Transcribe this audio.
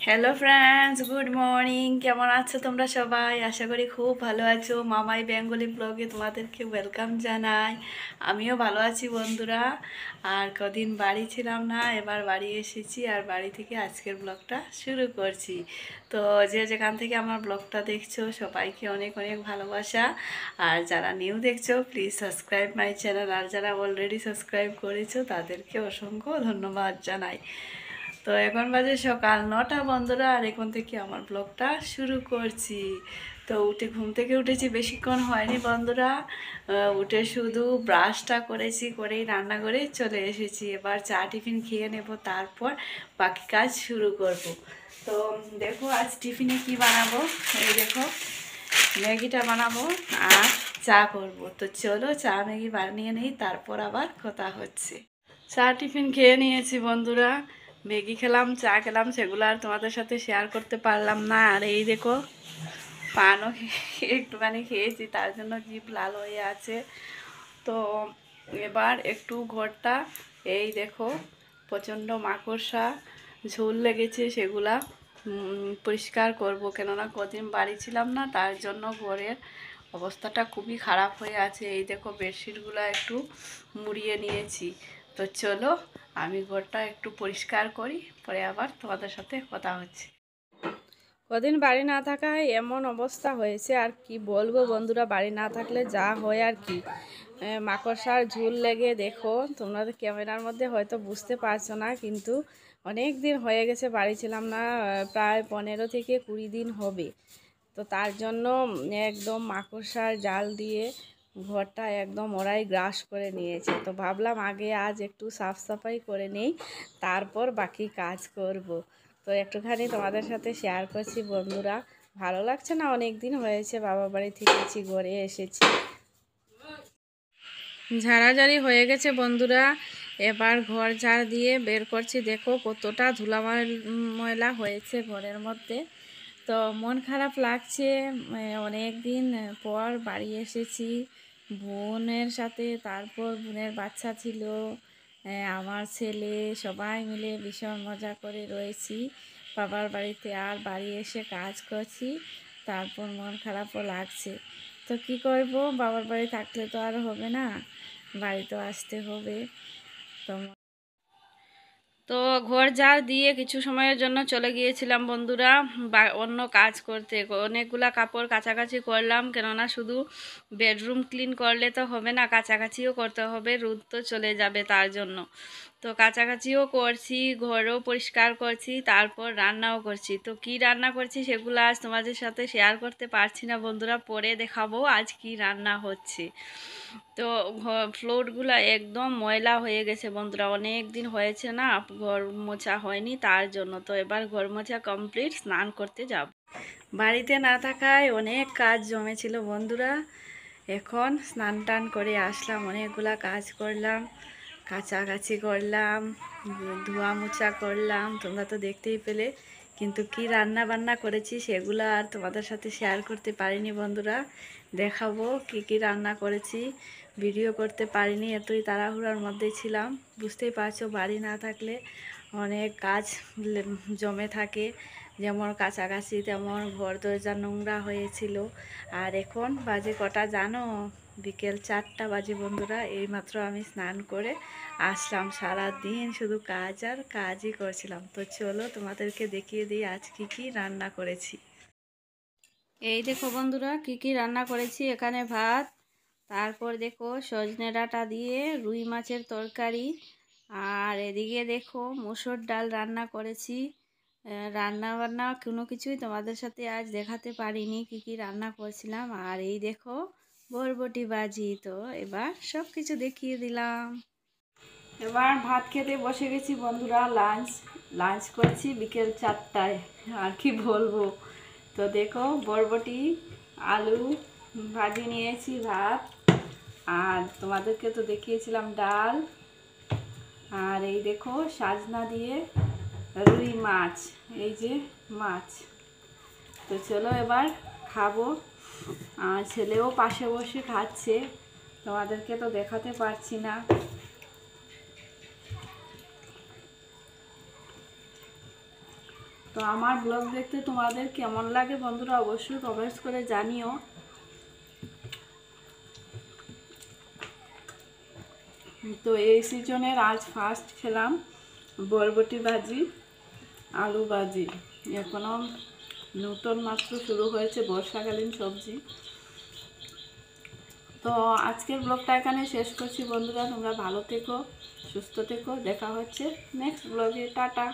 Hello friends, good morning. কেমন আছো তোমরা সবাই? আশা করি খুব ভালো আছো। মামাই বেঙ্গলি ব্লগে তোমাদেরকে ওয়েলকাম জানাই। আমিও ভালো আছি বন্ধুরা। আর কদিন বাড়ি ছিলাম না, এবার বাড়ি এসেছি আর বাড়ি থেকে আজকের ব্লগটা শুরু করছি। তো যে যেখান থেকে আমার ব্লগটা দেখছো সবাইকে অনেক অনেক ভালোবাসা। আর যারা নিউ দেখছো প্লিজ সাবস্ক্রাইব মাই চ্যানেল, আর যারা অলরেডি সাবস্ক্রাইব করেছো তাদেরকে অসংখ্য ধন্যবাদ জানাই। তো এখন বাজে সকাল 9টা বন্ধুরা, আর এখন থেকে আমার ব্লগটা শুরু করছি। তো ঘুম থেকে উঠেছি, বেশিক্ষণ হয়নি বন্ধুরা। উঠে শুধু ব্রাশটা করেছি, করেই রান্না করে চলে এসেছি। এবার চা টিফিন খেয়ে নেব, তারপর বাকি কাজ শুরু করব। তো দেখো আজ টিফিনে কি বানাবো। এই দেখো ম্যাগিটা বানাবো আর চা করব। তো চলো চা ম্যাগি বানিয়ে নিই, তারপর আবার কথা হচ্ছে। চা টিফিন খেয়ে নিয়েছি বন্ধুরা, ম্যাগি খেলাম, চা খেলাম, সেগুলো আর তোমাদের সাথে শেয়ার করতে পারলাম না। আর এই দেখো পানও একটুখানি খেয়েছি, তার জন্য জিভ লাল হয়ে আছে। তো এবার একটু ঘরটা, এই দেখো প্রচণ্ড মাকড়সা ঝোল লেগেছে, সেগুলা পরিষ্কার করব, কেননা কদিন বাড়ি ছিলাম না, তার জন্য ঘরের অবস্থাটা খুবই খারাপ হয়ে আছে। এই দেখো বেডশিটগুলো একটু মুড়িয়ে নিয়েছি। তো চলো আমি ঘরটা একটু পরিষ্কার করি, পরে আবার তোমাদের সাথে কথা হচ্ছে। কদিন বাড়ি না থাকায় এমন অবস্থা হয়েছে, আর কি বলবো বন্ধুরা, বাড়ি না থাকলে যা হয় আর কি। মাকড়সার ঝুল লেগে দেখো, তোমরা ক্যামেরার মধ্যে হয়তো বুঝতে পারছো না, কিন্তু অনেক দিন হয়ে গেছে বাড়ি ছিলাম না, প্রায় 15 থেকে 20 দিন হবে। তো তার জন্য একদম মাকড়সার জাল দিয়ে ঘরটা একদম ওরাই গ্রাস করে নিয়েছে। তো ভাবলাম আগে আজ একটু সাফ সাফাই করে নেই, তারপর বাকি কাজ করব। তো একটুখানি তোমাদের সাথে শেয়ার করছি বন্ধুরা। ভালো লাগছে না, অনেক দিন হয়েছে বাবা বাড়ি থেকেছি, ঘরে এসেছি। ঝাড়াঝাড়ি হয়ে গেছে বন্ধুরা, এবার ঘর ঝাড় দিয়ে বের করছি। দেখো কতটা ধুলা ময়লা হয়েছে ঘরের মধ্যে। তো মন খারাপ লাগছে, অনেক দিন পর বাড়ি এসেছি বোনের সাথে, তারপর বোনের বাচ্চা ছিল, আমার ছেলে, সবাই মিলে ভীষণ মজা করে রয়েছি বাবার বাড়িতে। আর বাড়ি এসে কাজ করছি, তারপর মন খারাপও লাগছে। তো কি করব, বাবার বাড়ি থাকলে তো আর হবে না, বাড়ি তো আসতে হবে। তো ঘর ঝাড় দিয়ে কিছু সময়ের জন্য চলে গিয়েছিলাম বন্ধুরা অন্য কাজ করতে। অনেকগুলা কাপড় কাচাকাচি করলাম, কেননা শুধু বেডরুম ক্লিন করলে তো হবে না, কাচাকাচিও করতে হবে, রোদ তো চলে যাবে তার জন্য। তো কাচাকাচিও করছি, ঘরও পরিষ্কার করছি, তারপর রান্নাও করছি। তো কি রান্না করছি সেগুলো আজ তোমাদের সাথে শেয়ার করতে পারছি না বন্ধুরা, পরে দেখাবো আজ কি রান্না হচ্ছে। তো ফ্লোরগুলো একদম ময়লা হয়ে গেছে বন্ধুরা, অনেক দিন হয়েছে না ঘর মোছা হয়নি, তার জন্য। তো এবার ঘর মোছা কমপ্লিট, স্নান করতে যাব। বাড়িতে না থাকায় অনেক কাজ জমেছিল বন্ধুরা, এখন স্নান টান করে আসলাম, অনেকগুলা কাজ করলাম, কাচাকাচি করলাম, ধোয়া মোছা করলাম, তোমরা তো দেখতেই পেলে। কিন্তু কি রান্না বান্না করেছি সেগুলো আর তোমাদের সাথে শেয়ার করতে পারিনি বন্ধুরা। দেখাবো কি কি রান্না করেছি, ভিডিও করতে পারিনি, এতই তাড়াহুড়ার মধ্যে ছিলাম। বুঝতেই পারছো বাড়ি না থাকলে অনেক কাজ জমে থাকে, যেমন কাছাকাছি তেমন ঘর দরজা নোংরা হয়েছিল। আর এখন বাজে কটা জানো? বিকেল 4টা বাজে বন্ধুরা। এইমাত্র আমি স্নান করে আসলাম, সারা দিন শুধু কাজ আর কাজই করছিলাম। তো চলো তোমাদেরকে দেখিয়ে দিই আজ কি কি রান্না করেছি। এই দেখো বন্ধুরা কি কি রান্না করেছি। এখানে ভাত, তারপর দেখো সজনে ডাঁটা দিয়ে রুই মাছের তরকারি, আর এদিকে দেখো মুসুর ডাল রান্না করেছি। রান্না বান্না কোনো কিছুই তোমাদের সাথে আজ দেখাতে পারিনি কি কি রান্না করছিলাম। আর এই দেখো বরবটি ভাজি। তো এবার সব কিছু দেখিয়ে দিলাম। এবার ভাত খেতে বসে গেছি বন্ধুরা, লাঞ্চ করছি বিকেল 4টায়, আর কি বলবো। তো দেখো বরবটি আলু ভাজি নিয়েছি, ভাত, আর তোমাদেরকে তো দেখিয়েছিলাম ডাল, আর এই দেখো সাজনা দিয়ে রুই মাছ, এই যে মাছ। তো চলো এবার খাবো। আর ছেলেও পাশে বসে খাচ্ছে, তোমাদেরকে তো দেখাতে পারছি না। তো আমার ব্লগ দেখতে তোমাদের কেমন লাগে বন্ধুরা অবশ্যই কমেন্টস করে জানিও। তো এই সিজনের আজ ফার্স্ট খেলাম বরবটি ভাজি, আলু ভাজি। এখনো নতুন মাত্র শুরু হয়েছে বর্ষাকালীন সবজি। তো আজকের ব্লগটা এখানে শেষ করছি বন্ধুরা, তোমরা ভালো থেকো, সুস্থ থেকো, দেখা হচ্ছে নেক্সট ব্লগে। টাটা।